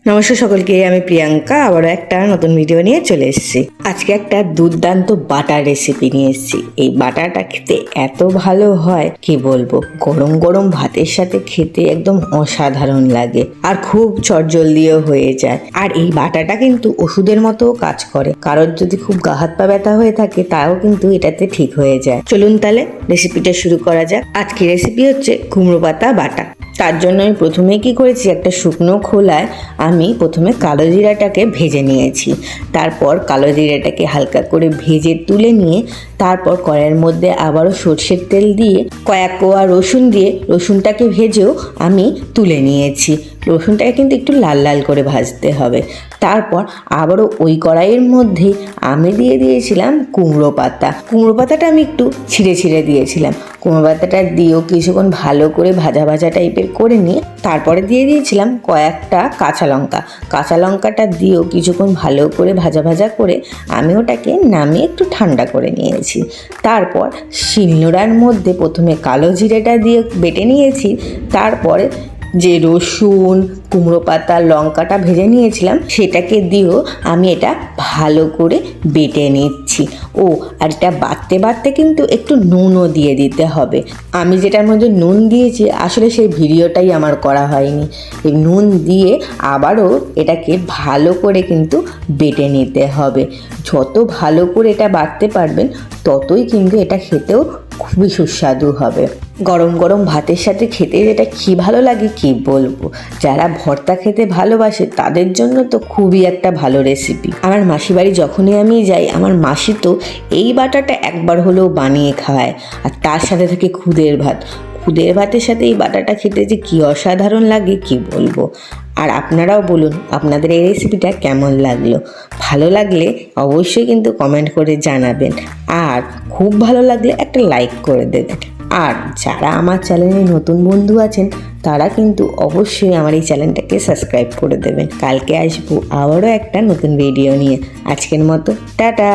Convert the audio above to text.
নমস্কার সকলকে, আমি প্রিয়াঙ্কা আবারও একটা নতুন ভিডিও নিয়ে চলে এসেছি। আজকে একটা দুর্দান্ত বাটার রেসিপি নিয়ে এসেছি। এই বাটারটা খেতে এত ভালো হয় কি বলবো, গরম গরম ভাতের সাথে খেতে একদম অসাধারণ লাগে আর খুব চটজলদিও হয়ে যায়। আর এই বাটারটা কিন্তু ওষুধের মতো কাজ করে। কারোর যদি খুব গা হাত পা ব্যথা হয়ে থাকে তাও কিন্তু এটাতে ঠিক হয়ে যায়। চলুন তাহলে রেসিপিটা শুরু করা যাক। আজকে রেসিপি হচ্ছে কুমড়ো পাতা বাটা। তার জন্য আমি প্রথমে কি করেছি, একটা শুকনো খোলায় আমি প্রথমে কালো জিরাটাকে ভেজে নিয়েছি। তারপর কালো জিরাটাকে হালকা করে ভেজে তুলে নিয়ে তারপর কড়াইয়ের মধ্যে আবারও সর্ষের তেল দিয়ে কয়েক কোয়া রসুন দিয়ে রসুনটাকে ভেজেও আমি তুলে নিয়েছি। রসুনটাকে কিন্তু একটু লাল লাল করে ভাজতে হবে। তারপর আবারও ওই কড়াইয়ের মধ্যে আমি দিয়ে দিয়েছিলাম কুমড়ো পাতা। কুমড়ো পাতাটা আমি একটু ছিঁড়ে ছিঁড়ে দিয়েছিলাম। কুমড়ো পাতাটা দিয়েও কিছুক্ষণ ভালো করে ভাজা ভাজা টাইপের করে নিয়ে তারপরে দিয়ে দিয়েছিলাম কয়েকটা কাঁচা লঙ্কা। কাঁচা লঙ্কাটা দিয়েও কিছুক্ষণ ভালো করে ভাজা ভাজা করে আমি ওটাকে নামিয়ে একটু ঠান্ডা করে নিয়েছি। তারপর শিলনোড়ার মধ্যে প্রথমে কালো জিরেটা দিয়ে বেটে নিয়েছি। তারপরে যে রসুন, কুমড়ো পাতা, লঙ্কাটা ভেজে নিয়েছিলাম সেটাকে দিয়েও আমি এটা ভালো করে বেটে নিচ্ছি। আর এটা বাটতে বাটতে কিন্তু একটু নুনও দিয়ে দিতে হবে। আমি যেটার মধ্যে নুন দিয়েছি আসলে সেই ভিডিওটাই আমার করা হয়নি। এই নুন দিয়ে আবারও এটাকে ভালো করে কিন্তু বেটে নিতে হবে। যত ভালো করে এটা বাটতে পারবেন ততই কিন্তু এটা খেতেও খুবই সুস্বাদু হবে। গরম গরম ভাতের সাথে খেতে যেটা কী ভালো লাগে কি বলবো। যারা ভর্তা খেতে ভালোবাসে তাদের জন্য তো খুবই একটা ভালো রেসিপি। আমার মাসি বাড়ি যখনই আমি যাই আমার মাসি তো এই বাটাটা একবার হলেও বানিয়ে খাওয়ায়। আর তার সাথে থাকে খুদের ভাত। খুদের ভাতের সাথে এই বাটাটা খেতে যে কী অসাধারণ লাগে কি বলবো। আর আপনারাও বলুন আপনাদের এই রেসিপিটা কেমন লাগলো। ভালো লাগলে অবশ্যই কিন্তু কমেন্ট করে জানাবেন। আর খুব ভালো লাগলে একটা লাইক করে দেবেন। আর যারা আমার চ্যানেলে নতুন বন্ধু আছেন তারা কিন্তু অবশ্যই আমার এই চ্যানেলটাকে সাবস্ক্রাইব করে দেবেন। কালকে আসবো আবারও একটা নতুন ভিডিও নিয়ে। আজকের মতো টাটা।